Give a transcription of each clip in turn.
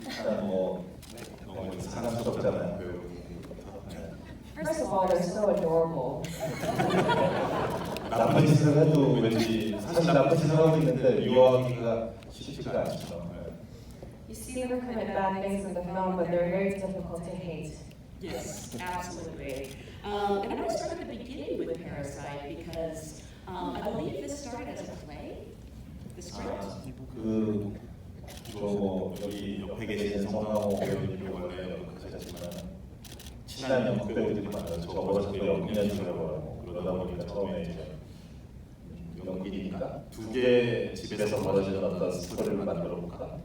일단 뭐 너무 사랑스럽잖아요, 배우. First of all, they're so adorable. 나쁜 짓을 해도 왠지 사실 나쁜 짓을 하고 있는데 유하기가 쉽지가 않죠. You see them commit bad things in the film, but they're very difficult to hate. Yes, absolutely. And I want to start at the beginning with Parasite because I believe this started as a play. The script. 뭐 여기 옆에 계신 성상호 배우님이 원래 연극하셨지만 친한 연극 배우들이 많아요. 저보다 더 연기연출을 하고 그러다 보니까 처음에 이제 연기니까 두 개의 집에서 벌어지는 어떤 스토리를 만들어 볼까?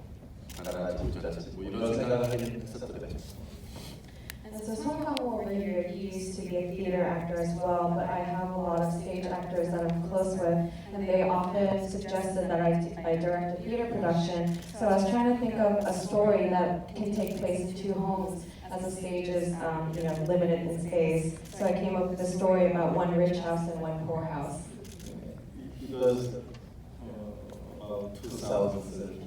가능한 진짜지 뭐 이런 생각을 하긴 했었거든요. And so Song Kang-ho over here, he used to be a theater actor as well, but I have a lot of stage actors that I'm close with, and they often suggested that I direct a theater production. So I was trying to think of a story that can take place in two homes, as the stage is limited in space. So I came up with a story about one rich house and one poor house. It was about 2000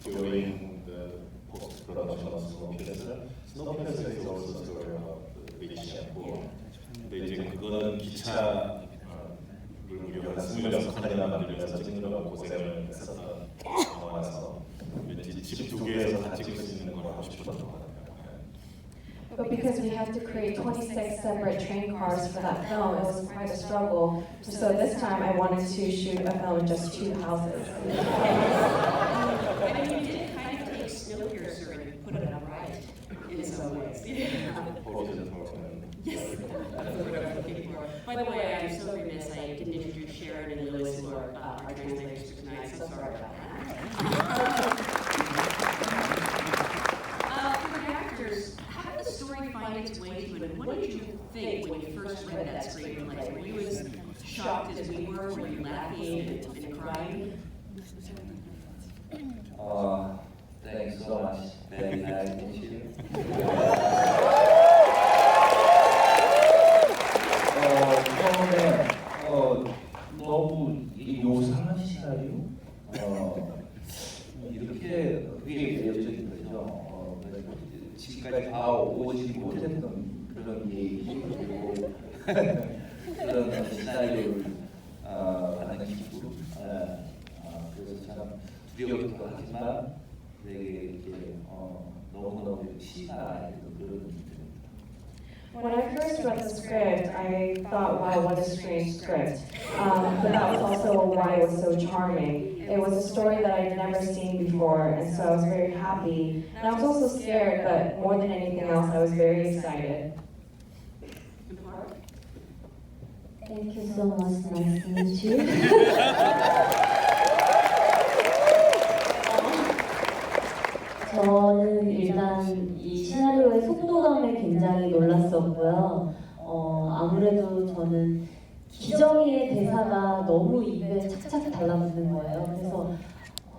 during the post-production of Snowpiercer. Snowpiercer is also a story about the rich and poor. 근데 이제 그거는 기차를 무려 한 26칸이나 만들면서 찍느라고 고생을 했었던 영화라서 왠지 집 두 개에서 다 찍을 수 있는 걸 하고 싶었던 것 같아요. But because we had to create 26 separate train cars for that film, it was quite a struggle. So this time I wanted to shoot a film in just two houses. And you did kind of take Snowpiercer and put it upright in some ways. Yes, that's what I'm looking for. By the way, I'm so remiss, I didn't introduce Sharon and Lewis, who are our translators for tonight, so sorry about that. For the actors, how did the story find its way to it, and what did you think when you first read that screenplay? Were you as shocked as we were? Were you laughing and crying? Thanks so much. Very nice to meet you. 처음에 너무 요상한 시나리오 이렇게 그게 매력적인 거죠. 지금까지 오지 못했던 그런 얘기 그리고 그런 시나리오를 하는 기분. 그래서 참 두렵기도 하지만 되게 이렇게 너무너무 신나는 그런 느낌입니다. When I first read the script, I thought, wow, what a strange script. But that was also why it was so charming. It was a story that I'd never seen before, and so I was very happy. And I was also scared, but more than anything else, I was very excited. Thank you so much. Nice to meet you. 저는 일단 이 시나리오의 속도감에 굉장히 놀랐었고요. 아무래도 저는 기정이의 대사가 너무 입에 착착 달라붙는 거예요. 그래서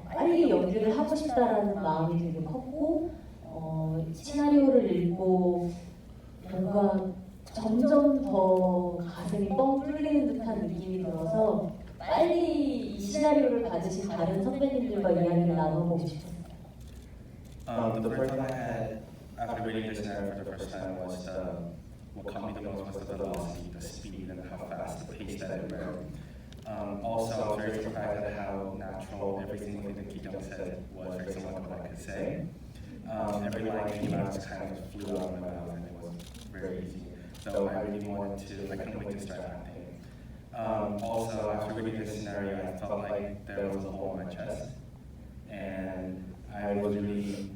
빨리 연기를 하고 싶다라는 마음이 되게 컸고, 시나리오를 읽고 뭔가 점점 더 가슴이 뻥 뚫리는 듯한 느낌이 들어서 빨리 이 시나리오를 받으신 다른 선배님들과 이야기를 나눠보고 싶었어요. The first thing I had after reading the scenario for the first time was what caught me the most was the velocity, the speed, and how fast, the pace that it read. Also, I was very surprised at how natural every single thing that Ki Young said was very similar to what I could say. Every line came out just kind of flew out of my mouth, and it was very easy. So I really wanted to, I couldn't wait to start acting. Also, after reading this scenario, I felt like there was a hole in my chest, and I was really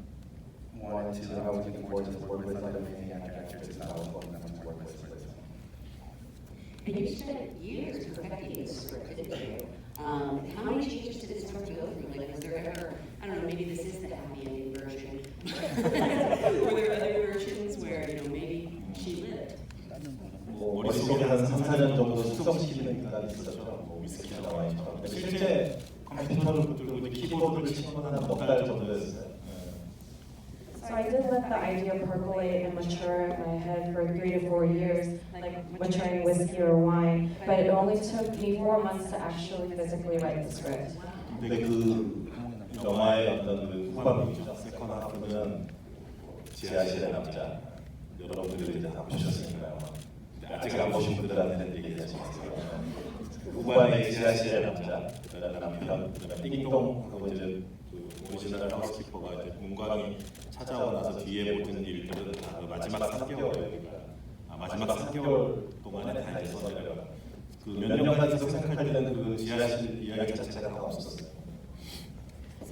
I was looking forward to work with other amazing actors that I was welcome to work with for this film. And you spent years perfecting the script, didn't you? How many changes did this script go through? Like, was there ever, I don't know, maybe this is the happy ending version. Were there other versions where, maybe she lived? 머릿속에 한 3, 4년 정도 숙성시키는 기간이 있었죠. 위스키 와인처럼. 실제 컴퓨터를 붙들고 키보드를 치는 건 한 넉 달 정도 됐어요. So I did let the idea percolate and mature in my head for 3 to 4 years, like maturing whiskey or wine. But it only took me 4 months to actually physically write the script. 근데 그 영화의 어떤 그 후반부죠. 하프는 지하실의 남자. 여러분들이 이제 다 보셨으니까요. 아직 안 보신 분들한테는 얘기하지 마세요. 후반에 지하실의 남자, 그다음에 남편, 그다음에 띵동 하고 이제 그 오리지널 하우스키퍼가 이제 문광이 찾아오고 나서 뒤에 모든 일들은 다 그 마지막 3개월이니까 마지막 3개월 동안에 다 이제 써내려가. 그 몇 년간 계속 생각할 때는 그 지하실 이야기 자체가 다 없었어요.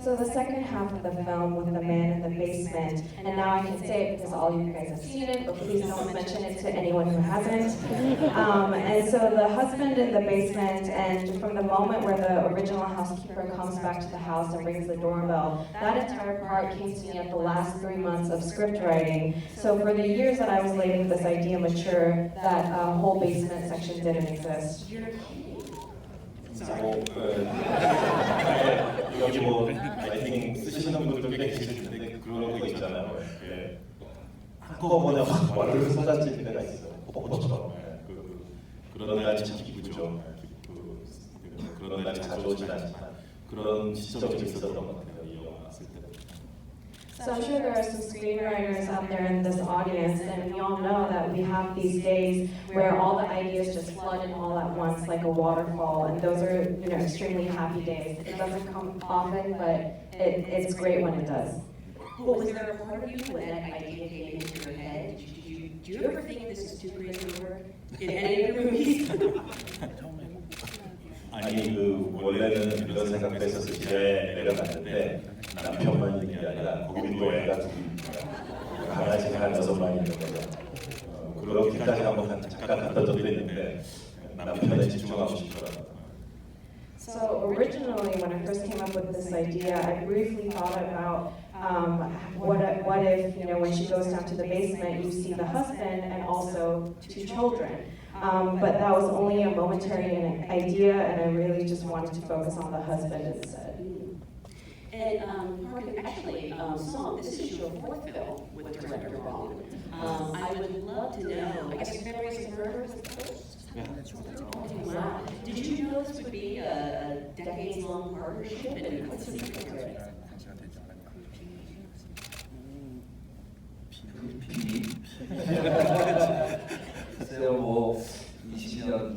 So the second half of the film with the man in the basement, and now I can say it because all you guys have seen it, but please don't mention it to anyone who hasn't. And so the husband in the basement, and from the moment where the original housekeeper comes back to the house and rings the doorbell, that entire part came to me at the last 3 months of script writing. So for the years that I was letting this idea mature, that whole basement section didn't exist. 여기 뭐 라이팅 쓰시는 분들 꽤 계실 텐데 그런 거 있잖아요. 이렇게 한꺼번에 확 말을 쏟아질 때가 있어요. 폭포처럼. 그런 날이 참 기쁘죠. 그런 날이 자주 오진 않지만 그런 시점이 좀 있었던 것 같아요. 이 영화 쓸 때. So I'm sure there are some screenwriters out there in this audience, and we all know that we have these days where all the ideas just flood in all at once like a waterfall, and those are, you know, extremely happy days. It doesn't come often, but it's great when it does. Well, was there a part of you when that idea came into your head? Do you ever think this is too crazy to work in any of your movies? 아니 그 원래는 이런 생각도 했었어요. 지하에 내려갔는데 남편만 있는 게 아니라 거기도 애가 둘이 강아지가 한 6마리 있는 거죠. 그렇게까지 한번 잠깐 갖다 적도 있는데 남편에 집중하고 싶더라고요. So originally, when I first came up with this idea, I briefly thought about what if, you know, when she goes down to the basement, you see the husband and also 2 children. But that was only a momentary idea, and I really just wanted to focus on the husband instead. And Parker, actually, Song, this is your 4th film with director Bong. I would love to know, I guess Memories of Murder was the first? Yeah. Wow. Did you know this would be a decades-long partnership? And what's the secret to it? 글쎄요, 뭐 20년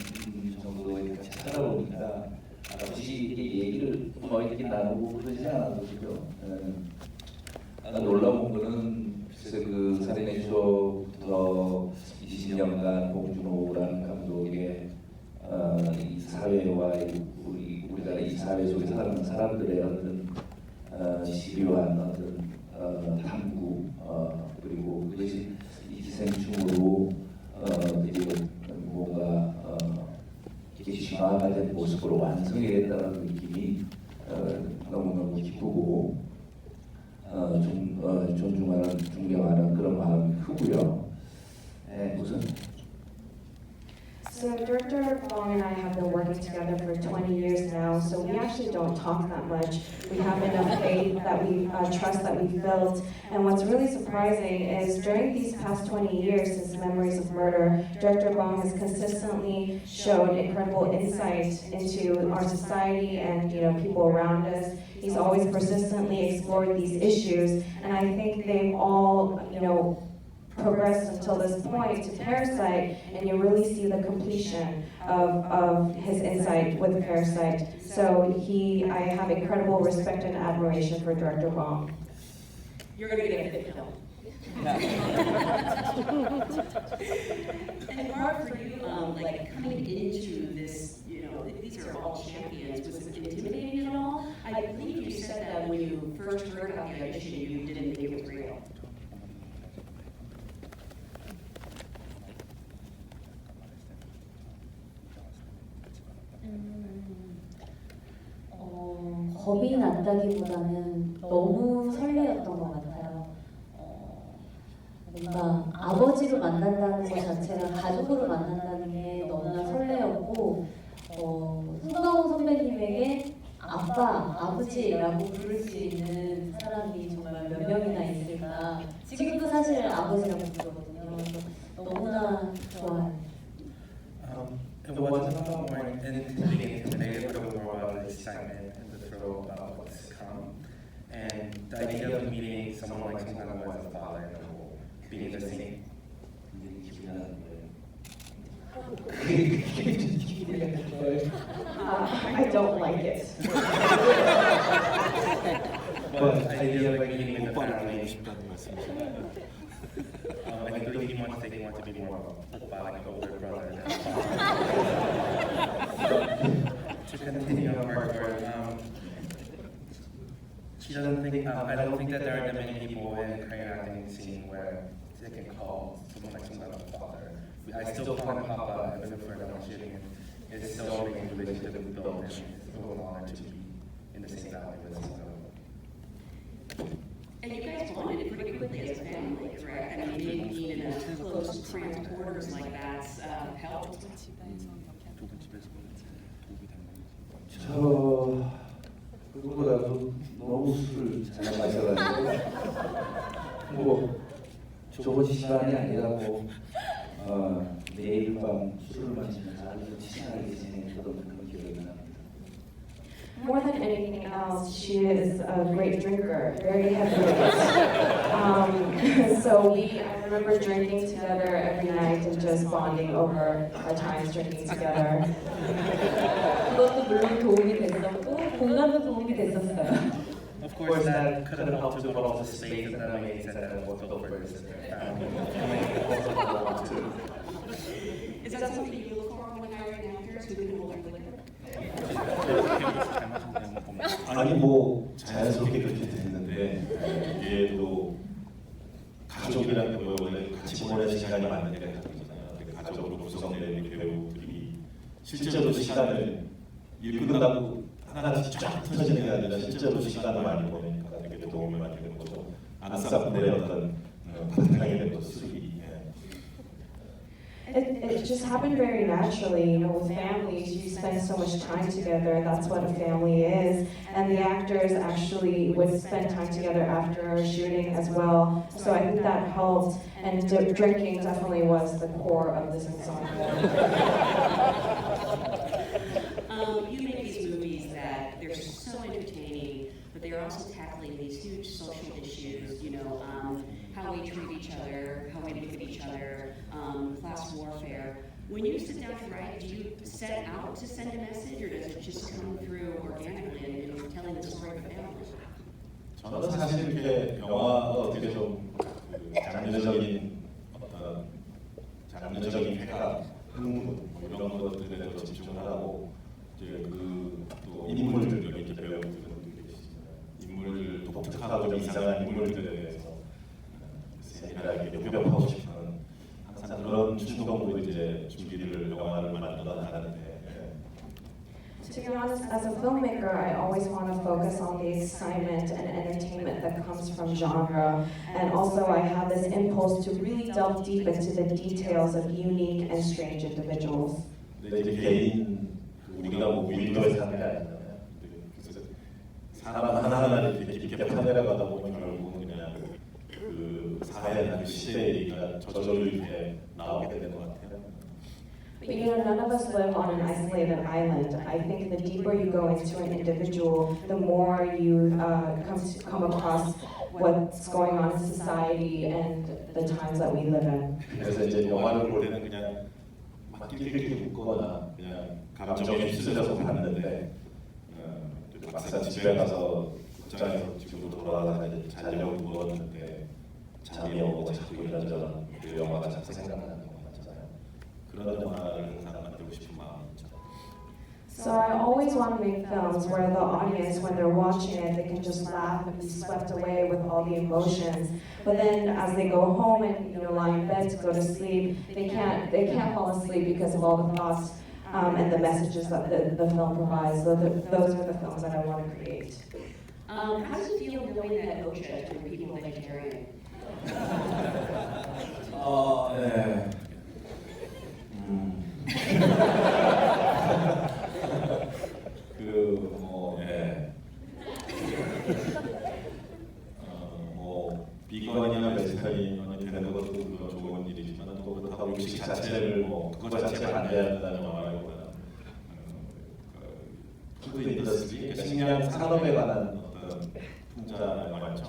정도 같이 살아보니까 굳이 이렇게 얘기를 더 이렇게 나누고 그러지 않아도 그죠. 놀라운 거는 글쎄 그 살인의 추억부터 20년간 봉준호라는 감독의 이 사회와 우리가 이 사회 속에 사는 사람들의 어떤 집요한 어떤 탐구 그리고 그것이 이 기생충으로 뭔가 진화가 된 모습으로 완성이 됐다는 느낌이 너무너무 기쁘고 존중하는 존경하는 그런 마음이 크고요. 우선 So Director Bong and I have been working together for 20 years now, so we actually don't talk that much. We have enough faith that we trust that we've built. And what's really surprising is during these past 20 years since Memories of Murder, Director Bong has consistently showed incredible insight into our society and, you know, people around us. He's always persistently explored these issues, and I think they've all, you know, progressed until this point to Parasite, and you really see the completion of his insight with Parasite. So I have incredible respect and admiration for Director Bong. You're going to get a 5th film. And hard for you, like coming into this, you know, these are all champions. Was it intimidating at all? I believe you said that when you first heard about the audition, you didn't think it was real. 겁이 났다기보다는 너무 설레었던 것 같아요. 뭔가 아버지로 만난다는 것 자체가 가족으로 만난다는 게 너무나 설레었고, 송강호 선배님에게 아빠, 아버지라고 부를 수 있는 사람이 정말 몇 명이나 있을까. 지금도 사실 아버지라고 부르거든요. 너무나 좋아요. It wasn't about more intimidating, but it was more about the excitement and the thrill about what's to come. And The idea of meeting someone like Song Kang-ho as a father and being the same. 굉장히 기분이 나는데 그게 기분이 나는 거예요. I don't like it. But the idea of meeting with the 오빠를 family, 알고 싶다는 말씀이신가요? I think really he wants to be more of a oppa, like an older brother. To continue on her story, she doesn't think, I don't think that there are that many people in the Korean acting scene where they can call someone like Song Kang-ho's father. I still call him Papa, even if we're not shooting him. It's still a big relationship we built, and it's still an honor to be in the same valley with Song Kang-ho. And you guys bonded pretty quickly as a family, correct? I mean, being in a close, cramped quarters like that's helped. 저 그거보다도 너무 술을 잘 마셔가지고 뭐 좋은 시간이 아니라고 매일 밤 술을 마시면서 아주 친하게 지내던 그런 기억이 납니다. More than anything else, she is a great drinker, very heavyweight. So I remember drinking together every night and just bonding over our times drinking together. 그것도 물론 도움이 됐었고 공감도 도움이 됐었어요. Of course, that could have helped to put all the space and that made sense that it was built for this. Is that something you look for when hiring actors who can hold their liquor? 아니 뭐 자연스럽게 그렇게 됐는데 이게 또 가족이라는 게 원래 같이 보내는 시간이 많은 게 가족이잖아요. 가족으로 구성된 배우들이 실제로 시간을 일 끝나고 하나씩 쫙 터지는 게 아니라 실제로 시간을 많이 보내니까 되게 도움이 많이 되는 거죠. 안사분의 어떤 바탕이 된 것이. It just happened very naturally, you know, with families, you spend so much time together, that's what a family is. And the actors actually would spend time together after shooting as well. So I think that helped, and drinking definitely was the core of this ensemble. You make these movies that they're so entertaining, but they're also tackling these huge social issues, you know, how we treat each other, how we look at each other, class warfare. When you sit down to write, do you set out to send a message, or does it just come through organically and telling the story of the family? 저는 사실 이렇게 영화가 어떻게 좀 장르적인 어떤 장르적인 회가 흥분 뭐 이런 것들에 더 집중을 하고 이제 또 인물들 여기 이렇게 배우분들이 계시잖아요. 인물 독특하고 좀 이상한 인물들에 대해서 세밀하게 협업하고 싶은 항상 그런 충동으로 이제 준비를 영화를 만들어 나가는데. To be honest, as a filmmaker, I always want to focus on the excitement and entertainment that comes from genre. And also I have this impulse to really delve deep into the details of unique and strange individuals. 근데 이제 개인 우리가 뭐 윈도에 사는 게 아니잖아요. 그래서 사람 하나하나를 이렇게 깊게 파내려가다 보면 결국은 그냥 그 사회나 그 시대의 얘기가 저절로 이렇게 나오게 되는 것 같아요. But you know, none of us live on an isolated island. I think the deeper you go into an individual, the more you come across what's going on in society and the times that we live in. 그래서 이제 영화를 볼 때는 그냥 막 낄낄낄 웃거나 그냥 감정에 휩쓸려서 봤는데 막상 집에 가서 극장에서 집으로 돌아가서 이제 자려고 누웠는데 잠이 오고 자꾸 이런저런 그 영화가 자꾸 생각나는 거 같잖아요. 그런 영화를 항상 만들고 싶은 마음이죠. So I always want to make films where the audience, when they're watching it, they can just laugh and be swept away with all the emotions. But then, as they go home and lie in bed to go to sleep, they can't fall asleep because of all the thoughts and the messages that the film provides. So those are the films that I want to create. How does it feel knowing that Ocha has been people vegetarian? 네. 비건이나 베지터리언이 되는 것도 물론 좋은 일이지만 또 그렇다고 음식 자체를 그거 자체 반대해야 된다는 말이고요. 푸드 인더스트리, 식량 산업에 관한 어떤 풍자 영화처럼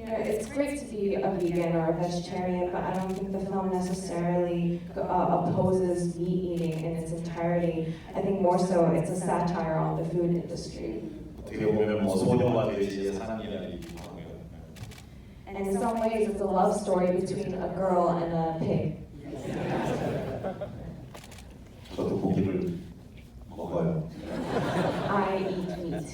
you know, it's great to be a vegan or a vegetarian, but I don't think the film necessarily opposes meat eating in its entirety. I think more so it's a satire on the food industry. 어떻게 보면 뭐 소녀와 돼지의 사랑이라기도 하고요. And in some ways, it's a love story between a girl and a pig. 저도 고기를 먹어요. I eat meat.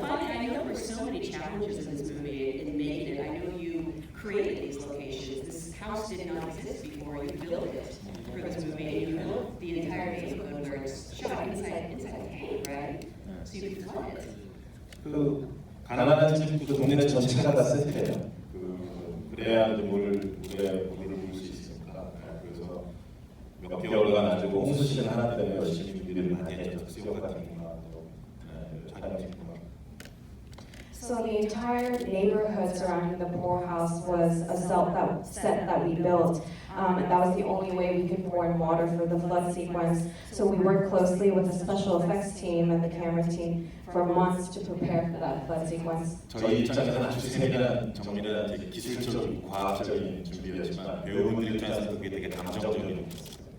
Finally, I know there were so many challenges in this movie in making it. I know you created these locations. This house did not exist before. You built it for this movie, and you built the entire neighborhood where it's shot inside the tank, right? So you could flood it. 그 가난한 집 그 동네 전체가 다 세트예요. 그래야 이제 물을 볼 수 있으니까. 그래서 몇 개월간 아주 홍수 시즌 하나 때문에 열심히 준비를 많이 했죠. 수요 같은 거, 촬영팀과. So the entire neighborhood surrounding the poorhouse was a set that we built, and that was the only way we could pour in water for the flood sequence. So we worked closely with the special effects team and the camera team for months to prepare for that flood sequence. 저희 입장에서는 아주 세밀한 정밀한 기술적인 과학적인 준비였지만 배우분들 입장에서는 그게 되게 감정적인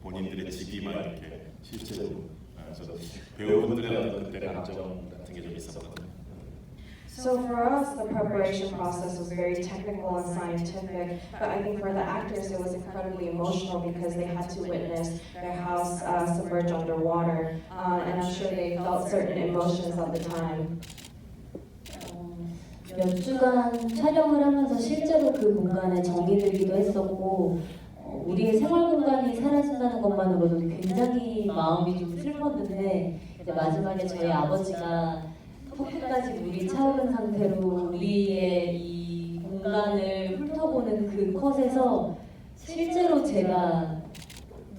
본인들의 집이 막 이렇게 실제로 그래서 배우분들의 어떤 그때 감정 같은 게 좀 있었거든요. So for us, the preparation process was very technical and scientific, but I think for the actors it was incredibly emotional because they had to witness their house submerge underwater, and I'm sure they felt certain emotions at the time. 몇 주간 촬영을 하면서 실제로 그 공간에 정이 들기도 했었고 우리의 생활 공간이 사라진다는 것만으로도 굉장히 마음이 좀 슬펐는데 이제 마지막에 저희 아버지가 폭포까지 물이 차오른 상태로 우리의 이 공간을 훑어보는 그 컷에서 실제로 제가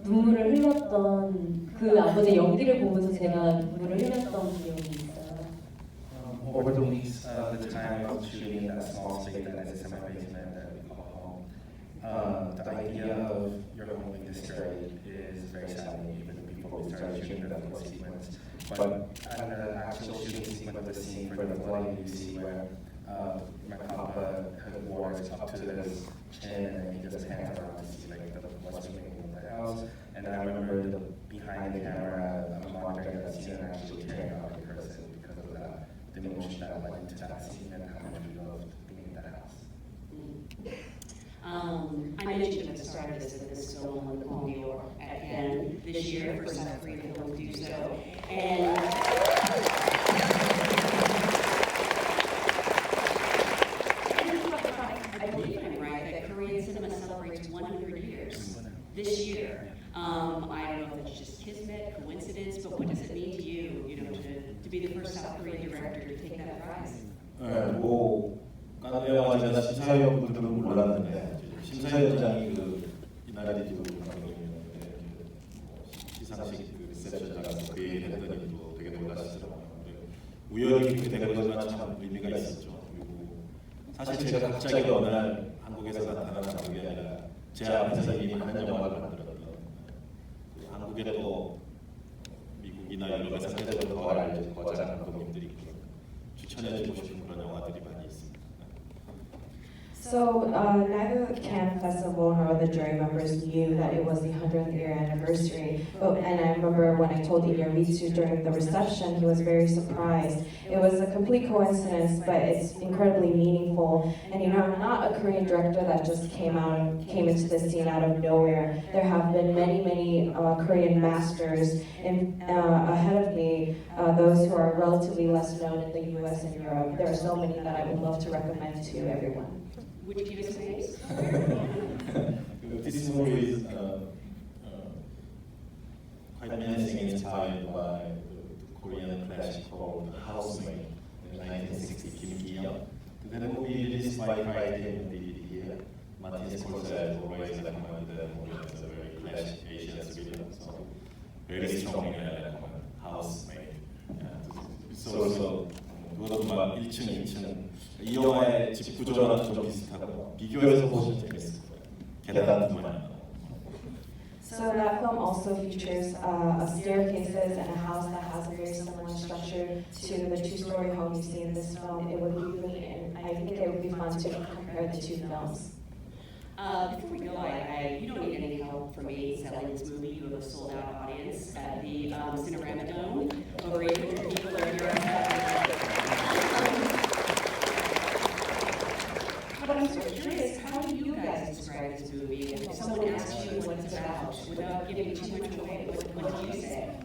눈물을 흘렸던 그 아버지의 연기를 보면서 제가 눈물을 흘렸던 기억이 있어요. Over the weeks of the time I was shooting in that small space that is in my basement that we call home, the idea of your home being destroyed is very saddening even before we started shooting the flood sequence. But at the actual shooting sequence of the scene for the flooding, you see where my papa wore it up to his chin and he just his hands around to see like what's remaining in the house. And I remember behind the camera, I'm wondering that scene and actually tearing out in person because of that, the emotion that went into that scene and how much we loved being in that house. I mentioned at the start of this that this film won the Palme d'Or at Cannes this year, first South Korean film to do so. And I believe I'm right that Korean cinema celebrates 100 years this year. I don't know if it's just kismet, coincidence, but what does it mean to you, to be the first South Korean director to take that prize? 칸 영화제나 심사위원분들은 몰랐는데 심사위원장이 이날이 감독님인데 시상식 리셉션 나가서 그 얘기를 했더니 또 되게 놀라시더라고요. 우연히 그렇게 된 거지만 참 의미가 있었죠. 그리고 사실 제가 갑자기 어느 날 한국에서 나타난 감독이 아니라 제 앞에서 이미 많은 영화를 만들었던 한국에 또 미국이나 유럽에서 상대적으로 더 알려진 거장 감독님들이 추천해주고 싶은 그런 영화들이 많이 있습니다. So neither the Cannes Festival nor the jury members knew that it was the 100th year anniversary. And I remember when I told Iñárritu during the reception, he was very surprised. It was a complete coincidence, but it's incredibly meaningful. And I'm not a Korean director that just came into the scene out of nowhere. There have been many Korean masters ahead of me, those who are relatively less known in the US and Europe. There are so many that I would love to recommend to everyone. Would you give us names? This movie is quite menacing, inspired by the Korean classic called Housemaid in 1960, Kim Gi-yeon. The movie released by Criterion DVD here. Martin Scorsese always recommended the movie as a very classic Asian thriller, so very strongly recommend Housemaid. It's also 그것도 막 1층, 2층 이 영화의 집 구조랑 좀 비슷하고 비교해서 보시면 재밌을 거예요. 계단뿐만 아니라. So that film also features staircases and a house that has a very similar structure to the two-story home you see in this film. It would be really, and I think it would be fun to compare the two films. Before we go, you don't need any help from me selling this movie. You have a sold-out audience at the Cinerama Dome. Over 800 people are here. But I'm sort of curious, how do you guys describe this movie? If someone asks you what it's about, without giving too much away, what do you say?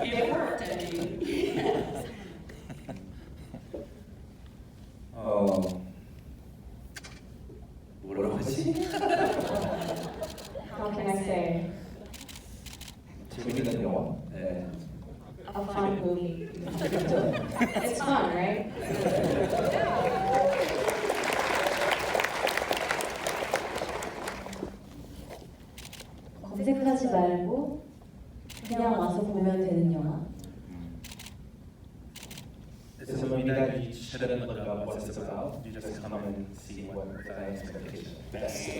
It worked, I mean. 뭐라고 하지? How can I say? 재밌는 영화? 네. A fun movie. It's fun, right? 검색하지 말고 그냥 와서 보면 되는 영화. It's a movie that you shouldn't look up what it's about. You just come and see what the expectation. Best.